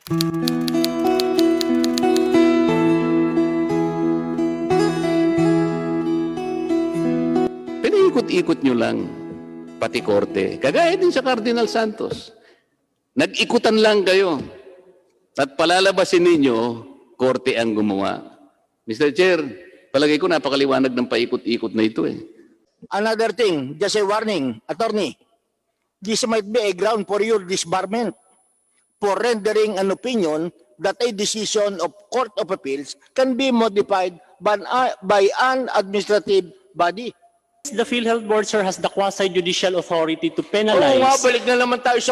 Pinaikot-ikot nyo lang, pati korte. Kagaya din sa Cardinal Santos. Nag-ikutan lang kayo. At palalabasin ninyo, korte ang gumawa. Mr. Chair, palagay ko napakaliwanag ng paikot-ikot na ito eh. Another thing, just a warning, attorney. This might be a ground for your disbarment for rendering an opinion that a decision of Court of Appeals can be modified by an administrative body. The Philhealth Board, sir, has the quasi-judicial authority to Oo penalize. nga, balik na naman tayo sa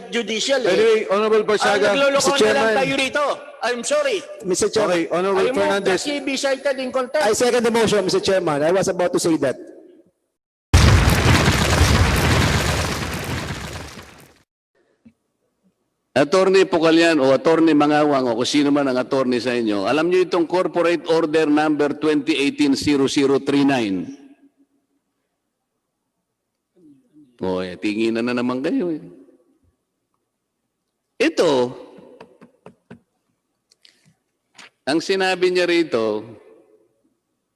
judicial eh. Anyway, Honorable Barsaga, Nagluloko Mr. na lang Chairman. tayo rito. I'm sorry. Mr. Chairman. Okay, Honorable I move Fernandez. that he be cited in contempt. I second the motion, Mr. Chairman. I was about to say that. Attorney Pukalyan o Attorney Mangawang o kung sino man ang attorney sa inyo, alam niyo itong Corporate Order Number 2018-0039. O, tinginan na naman kayo eh. Ito, ang sinabi niya rito,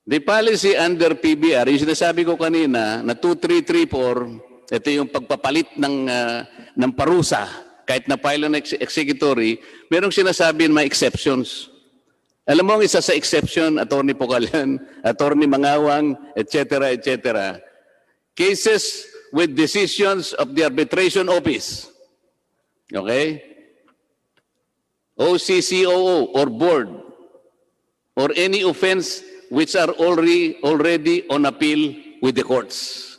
the policy under PBR, yung sinasabi ko kanina na 2334, ito yung pagpapalit ng parusa, kahit na file ng executory, merong sinasabi may exceptions. Alam mo ang isa sa exception, Attorney Pukalyan, Attorney Mangawang, etc., etc. Cases with decisions of the arbitration office. Okay? OCCOO or board or any offense which are already on appeal with the courts.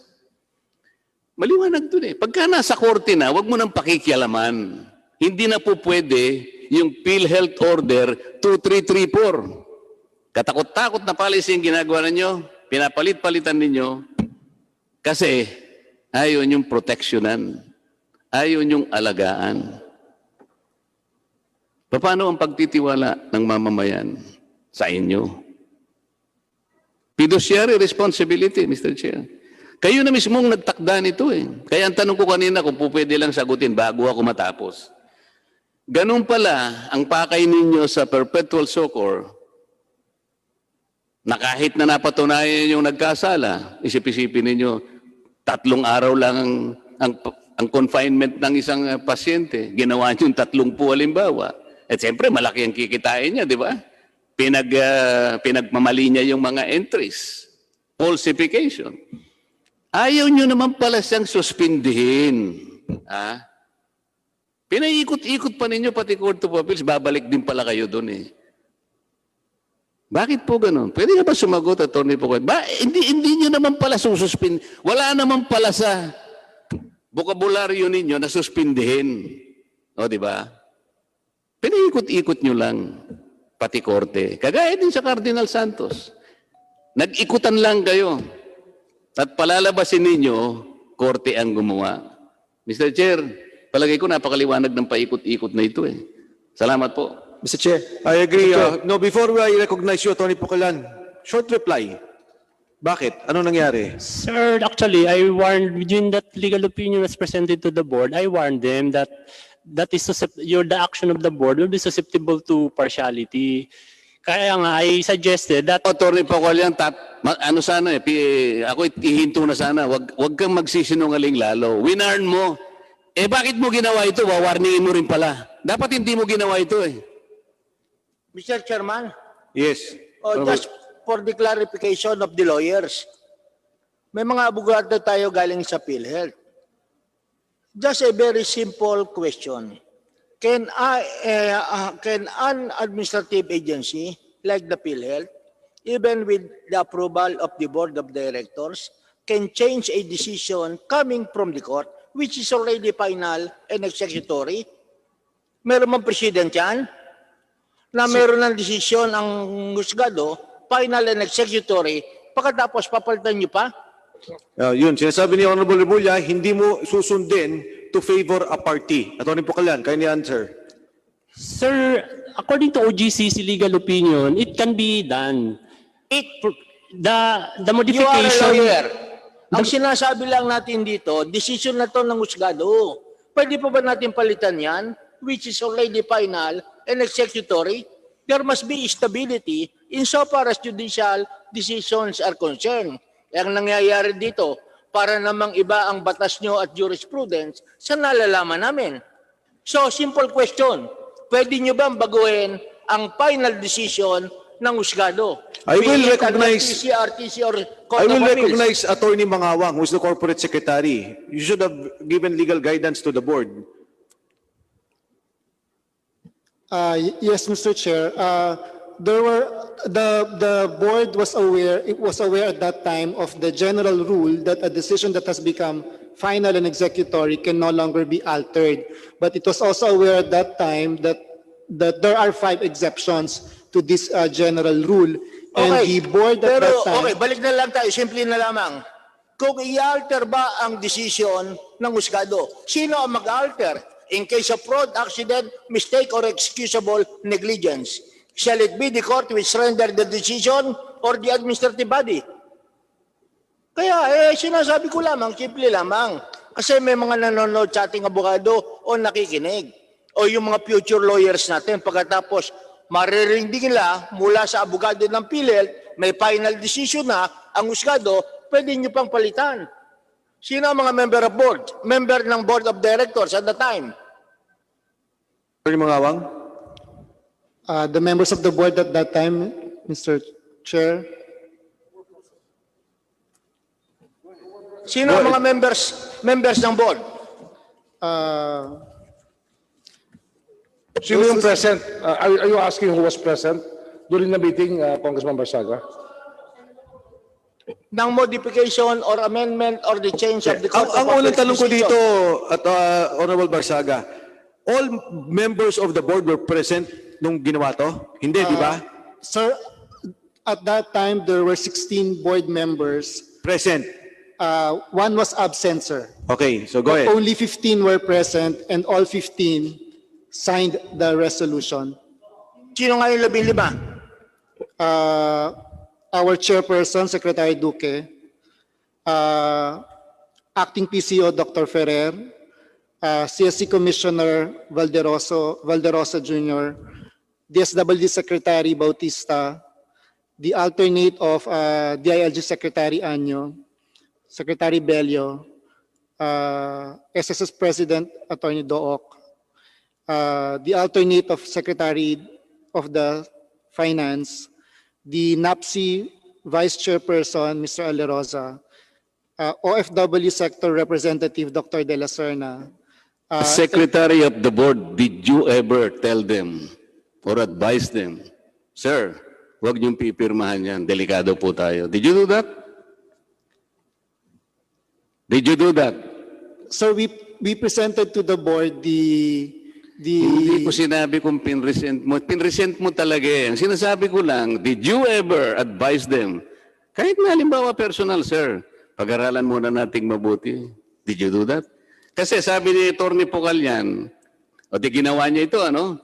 Maliwanag dun eh. Pagka nasa korte na, wag mo nang pakikialaman. Hindi na po pwede yung Philhealth Order 2334. Katakot-takot na policy yung ginagawa ninyo, pinapalit-palitan ninyo, kasi ayaw yung protectionan, ayaw yung alagaan. Paano ang pagtitiwala ng mamamayan sa inyo? Fiduciary responsibility, Mr. Chair. Kayo na mismong nagtakda nito eh. Kaya ang tanong ko kanina kung pwede lang sagutin bago ako matapos. Ganun pala ang pakay ninyo sa perpetual succor na kahit na napatunayan yung nagkasala, isip-isipin ninyo, 3 araw lang ang confinement ng isang pasyente. Ginawa niyo yung 30 halimbawa. At siyempre, malaki ang kikitain niya, di ba? Pinagmamali niya yung mga entries. Falsification. Ayaw nyo naman pala siyang suspindihin. Pinaikot-ikot pa ninyo pati Court of Appeals, babalik din pala kayo doon eh. Bakit po ganun? Pwede nga ba sumagot, Attorney po? Hindi nyo naman pala sususpin. Wala naman pala sa bokabularyo ninyo na suspindihin. O, di ba? Pinaikot-ikot nyo lang, pati korte. Kagaya din sa Cardinal Santos. Nag-ikutan lang kayo. At palalabasin ninyo, korte ang gumawa. Mr. Chair, palagay ko napakaliwanag ng paikot-ikot na ito eh. Salamat po. Mr. Chair, I agree. No, before I recognize you, Attorney Pucalan, short reply. Bakit? Ano nangyari? Sir, actually, I warned, when that legal opinion was presented to the board, I warned them that the action of the board will be susceptible to partiality. Kaya nga, I suggested that... Attorney Pucalan, ano sana eh, ako ihinto na sana, wag kang magsisinungaling lalo. Winarn mo. Eh bakit mo ginawa ito? Wawarningin mo rin pala. Dapat hindi mo ginawa ito eh. Mr. Chairman, Yes. just for the clarification of the lawyers, may mga abogado tayo galing sa Philhealth. Just a very simple question. Can an administrative agency like the Philhealth, even with the approval of the board of directors, can change a decision coming from the court which is already final and executory? Meron bang president yan? Na meron ng desisyon ang husgado, final and executory, pagkatapos papalitan nyo pa? Yun, sinasabi ni Honorable Remulla, hindi mo susundin to favor a party. Attorney Pucalan, kindly answer. Sir, according to OGCC legal opinion, it can be done. The You are a modification... lawyer. Ang sinasabi lang natin dito, decision na to ng husgado. Pwede pa ba natin palitan yan? which is already final and executory, there must be stability insofar as judicial decisions are concerned. Ang nangyayari dito, para namang iba ang batas nyo at jurisprudence sa nalalaman namin. So, simple question. Pwede nyo bang baguhin ang final decision ng husgado? I will Be it recognize- under TC or Court I will of Appeals. recognize Attorney Mangawang, who is the corporate secretary. You should have given legal guidance to the board. Yes, Mr. Chair. The board was aware, it was aware at that time of the general rule that a decision that has become final and executory can no longer be altered. But it was also aware at that time that there are 5 exceptions to this general rule. And the board at Pero, that time... okay, balik na lang tayo, simple na lamang. Kung i-alter ba ang decision ng husgado, sino ang mag-alter? In case of fraud, accident, mistake, or excusable negligence, shall it be the court which render the decision or the administrative body? Kaya, sinasabi ko lamang, simple lamang. Kasi may mga nanonood sa ating abogado o nakikinig. O yung mga future lawyers natin, pagkatapos maririnig nila mula sa abogado ng Philhealth, may final decision na ang husgado, pwede nyo pang palitan. Sino ang mga member of board? Member ng board of directors at the time? Attorney Mangawang? The members of the board at that time, Mr. Chair, Sino ang mga members ng board? Sino yung present? Are you asking who was present during the meeting, Congressman Barsaga? Ng modification or amendment or the change of the court Ang of unang Appeals tanong ko decision? dito, at Honorable Barsaga, all members of the board were present nung ginawa to? Hindi, di ba? sir, at that time, there were 16 board members. Present. One was absent, sir. Okay, so go ahead. Only 15 were present and all 15 signed the resolution. Sino nga yung 15? Our chairperson, Secretary Duque, acting PCO, Dr. Ferrer, CSC Commissioner Valderosa Jr., DSWD Secretary Bautista, the alternate of DILG Secretary Anyo, Secretary Bello, SSS President Attorney Dook, the alternate of Secretary of the Finance, the NAPSI Vice Chairperson, Mr. Alerosa, OFW Sector Representative, Dr. De La Serna. Secretary of the board, did you ever tell them or advise them, sir, huwag niyong pipirmahan yan, delikado po tayo. Did you do that? Did you do that? Sir, we presented to the board Hindi ko sinabi kung pinresent mo. Pinresent mo talaga yan. Sinasabi ko lang, did you ever advise them? Kahit na halimbawa personal, sir, pag-aralan muna nating mabuti. Did you do that? Kasi sabi ni Atty. Pocallan, o di ginawa niya ito, ano?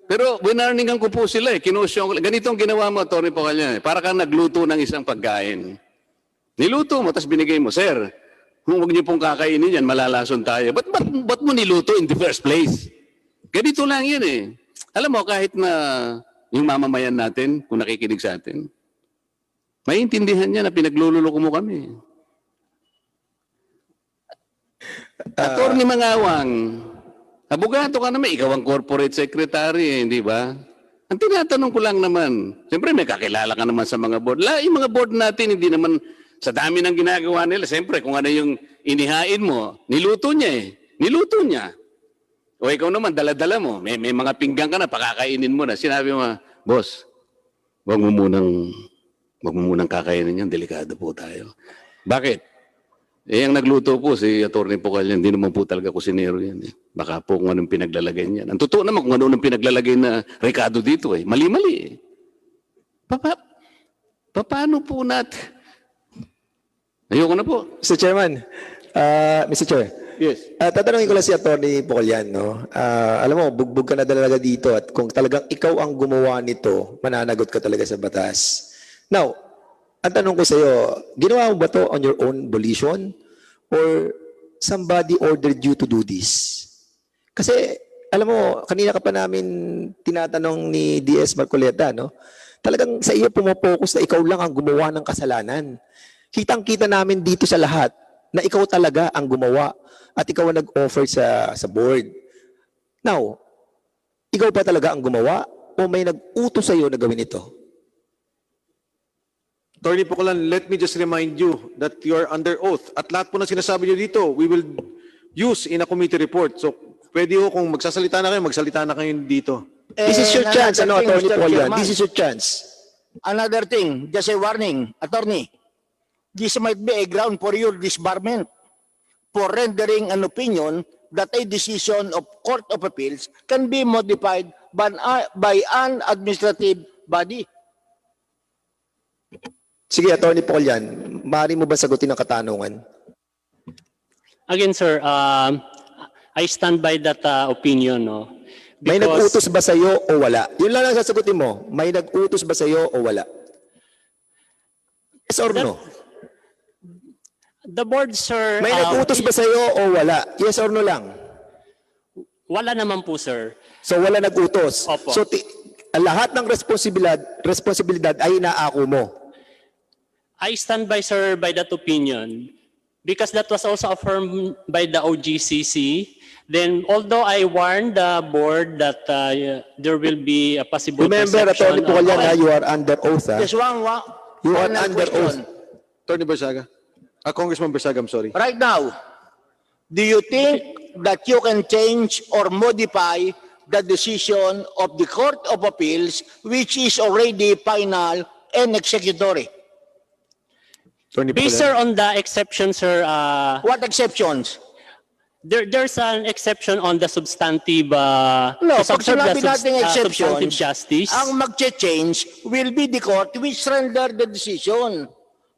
Pero winarningan ko po sila eh. Kinusyon ko. Ganito ang ginawa mo, Atty. Pocallan. Para kang nagluto ng isang pagkain. Niluto mo, tapos binigay mo, sir, kung huwag niyo pong kakainin yan, malalason tayo. Ba't mo niluto in the first place? Ganito lang yan eh. Alam mo, kahit na yung mamamayan natin, kung nakikinig sa atin, maintindihan niya na pinaglululoko mo kami. Attorney Mangawang, abogado ka naman, ikaw ang corporate secretary, hindi ba? Ang tinatanong ko lang naman, siyempre may kakilala ka naman sa mga board. Yung mga board natin, hindi naman sa dami ng ginagawa nila, siyempre kung ano yung inihain mo, niluto niya eh. Niluto niya. O ikaw naman, dala-dala mo. May mga pinggan ka na, pakakainin mo na. Sinabi mo, boss, wag mo munang kakainin yan, delikado po tayo. Bakit? Ang nagluto po si Atty. Pocallan, hindi naman po talaga kusinero yan. Eh. Baka po kung anong pinaglalagay niyan. Ang totoo naman kung anong pinaglalagay na rekado dito eh. Mali-mali eh. Paano po natin? Ayoko na po. Mr. Chairman, Mr. Chair. Yes. Tatanungin ko lang si Atty. Pocallan, no? Alam mo, bugbog ka na talaga dito at kung talagang ikaw ang gumawa nito, mananagot ka talaga sa batas. Now, ang tanong ko sa iyo, ginawa mo ba to on your own volition or somebody ordered you to do this? Kasi, alam mo, kanina ka pa namin tinatanong ni DS Marcoleta, no? Talagang sa iyo pumopokus na ikaw lang ang gumawa ng kasalanan. Kitang-kita namin dito sa lahat na ikaw talaga ang gumawa at ikaw ang nag-offer sa board. Now, ikaw ba talaga ang gumawa o may nag-utos sa iyo na gawin ito? Attorney Pukulan, let me just remind you that you are under oath. At lahat po na sinasabi niyo dito, we will use in a committee report. So, pwede ho kung magsasalita na kayo dito. This is your chance, another thing, Attorney Mr. Polyan. Chairman. This is your chance. Another thing, just a warning, attorney. This might be a ground for your disbarment for rendering an opinion that a decision of Court of Appeals can be modified by an administrative body. Sige, Attorney Polyan, maaari mo ba sagutin ang katanungan? Again, sir, I stand by that opinion. No? May nag-utos ba sa iyo o wala? Yun lang ang sasagutin mo. May nag-utos ba sa iyo o wala? Yes or no? The board, sir, May nag-utos ba sa iyo o wala? Yes or no lang? wala naman po, sir. So wala nag-utos. Opo. So lahat ng responsibilidad ay inaako mo. I stand by, sir, by that opinion because that was also affirmed by the OGCC. Then, although I warned the board that there will be a possible Remember, perception Attorney Pukulan, you are under oath. Just one You are final under question. oath. Attorney Barsaga. Congressman Barsaga, I'm sorry. Right now, do you think that you can change or modify the decision of the Court of Appeals, which is already final and executory? Attorney Based, Pukulan. sir, on the exception, sir, What exceptions? there's an exception on the substantive No, to pag subserve sinabi the natin substantive exceptions, justice. ang mag-change will be the court which render the decision,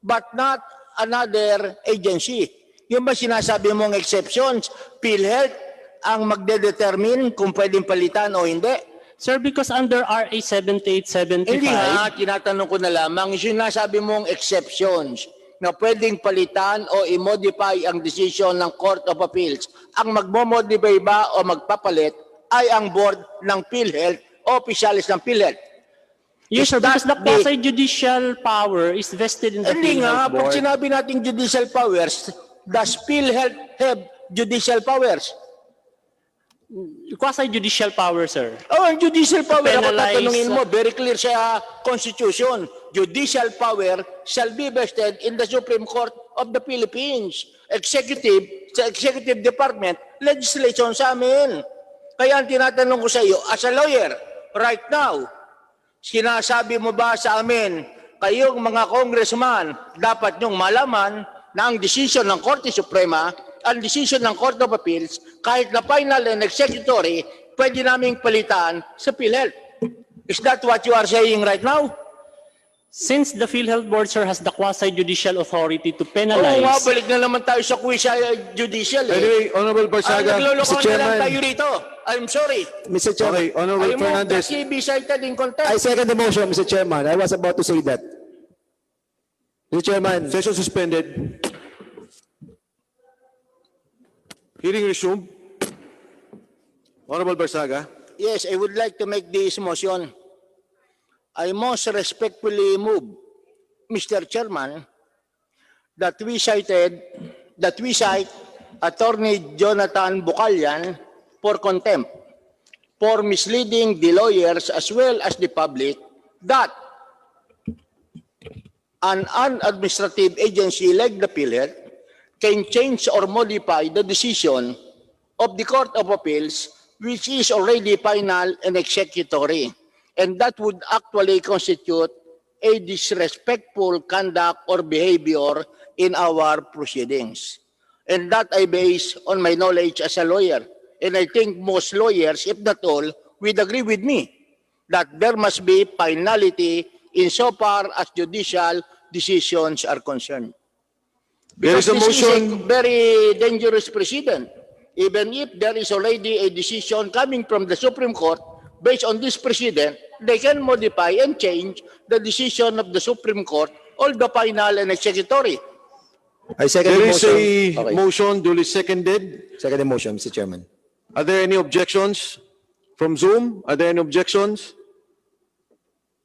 but not another agency. Yung ba sinasabi mong exceptions, Philhealth ang magde-determine kung pwedeng palitan o hindi? Sir, because under RA 7875, Hindi nga, tinatanong ko na lamang, yung sinasabi mong exceptions na pwedeng palitan o i-modify ang decision ng Court of Appeals. Ang magmo-modify ba o magpapalit ay ang board ng Philhealth o opisyalis ng Philhealth. yes, Is sir, because the that quasi-judicial power is vested in the Hindi nga, Philhealth pag board. sinabi natin judicial powers, does Philhealth have judicial powers? Quasi-judicial power, sir. Oh, ang judicial power, ako penalize, tatanungin mo, very clear sa Constitution. Judicial power shall be vested in the Supreme Court of the Philippines. Executive, sa Executive Department, legislation sa amin. Kaya ang tinatanong ko sa iyo, as a lawyer, right now, sinasabi mo ba sa amin, kayong mga congressman, dapat nyong malaman na ang decision ng Korte Suprema, ang decision ng Court of Appeals, kahit na final and executory, pwede naming palitan sa PhilHealth. Is that what you are saying right now? Since the PhilHealth board, sir, has the quasi-judicial authority to Oo penalize. nga, balik na naman tayo sa quiz judicial. Anyway, Honorable Barsaga, Naglolokohan Mr. na lang Chairman. tayo rito. I'm sorry. Mr. Chairman, Okay, Honorable I move that Fernandez. he be cited in I contempt. second the motion, Mr. Chairman. I was about to say that. Mr. Chairman, Session suspended. Hearing resumed. Honorable Barsaga. Yes, I would like to make this motion. I most respectfully move, Mr. Chairman, that we cite Attorney Jonathan Bucalian for contempt for misleading the lawyers as well as the public that an administrative agency like the PhilHealth can change or modify the decision of the Court of Appeals, which is already final and executory. And that would actually constitute a disrespectful conduct or behavior in our proceedings. And that I base on my knowledge as a lawyer. And I think most lawyers, if not all, would agree with me that there must be finality insofar as judicial decisions are concerned. There is a This is motion. a very dangerous precedent. Even if there is already a decision coming from the Supreme Court, based on this precedent, they can modify and change the decision of the Supreme Court, all the final and executory. I second There the is motion. a Okay. motion duly seconded. Second the motion, Mr. Chairman. Are there any objections from Zoom? Are there any objections?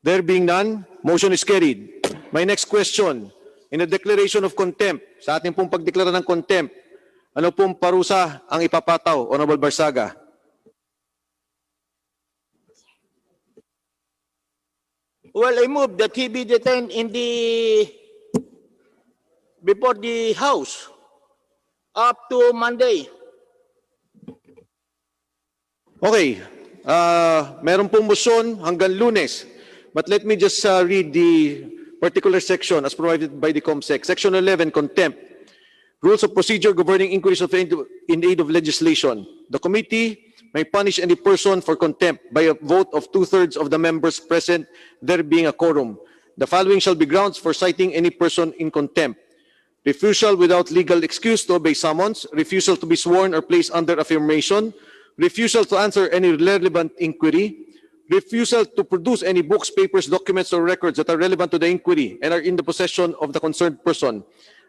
There being none, motion is carried. My next question, in a declaration of contempt, sa ating pong pagdeklara ng contempt, ano pong parusa ang ipapataw, Honorable Barsaga? Well, I move that he be detained before the House up to Monday. Okay, meron pong motion hanggang Lunes. But let me just read the particular section as provided by the COMSEC. Section 11, contempt. Rules of procedure governing inquiries in aid of legislation. The committee may punish any person for contempt by a vote of 2/3 of the members present, there being a quorum. The following shall be grounds for citing any person in contempt: refusal without legal excuse to obey summons, refusal to be sworn or placed under affirmation, refusal to answer any relevant inquiry, refusal to produce any books, papers, documents, or records that are relevant to the inquiry and are in the possession of the concerned person,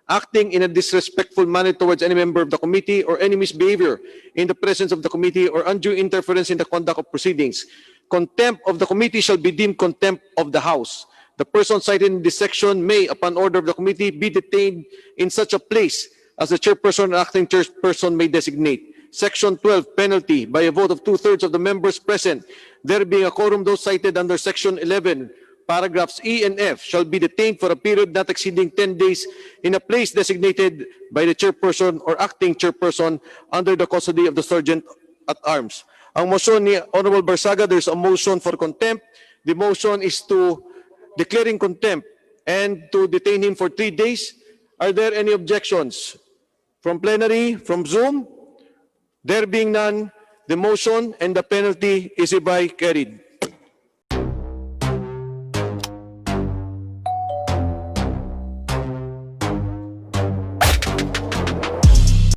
acting in a disrespectful manner towards any member of the committee, or any misbehavior in the presence of the committee, or undue interference in the conduct of proceedings. Contempt of the committee shall be deemed contempt of the House. The person cited in this section may, upon order of the committee, be detained in such a place as the chairperson or acting chairperson may designate. Section 12, penalty. By a vote of 2/3 of the members present, there being a quorum, those cited under Section 11, paragraphs E and F, shall be detained for a period not exceeding 10 days in a place designated by the chairperson or acting chairperson under the custody of the sergeant at arms. Ang motion ni Honorable Barsaga, there's a motion for contempt. The motion is to declaring contempt and to detain him for 3 days. Are there any objections from plenary, from Zoom? There being none, the motion and the penalty is hereby carried.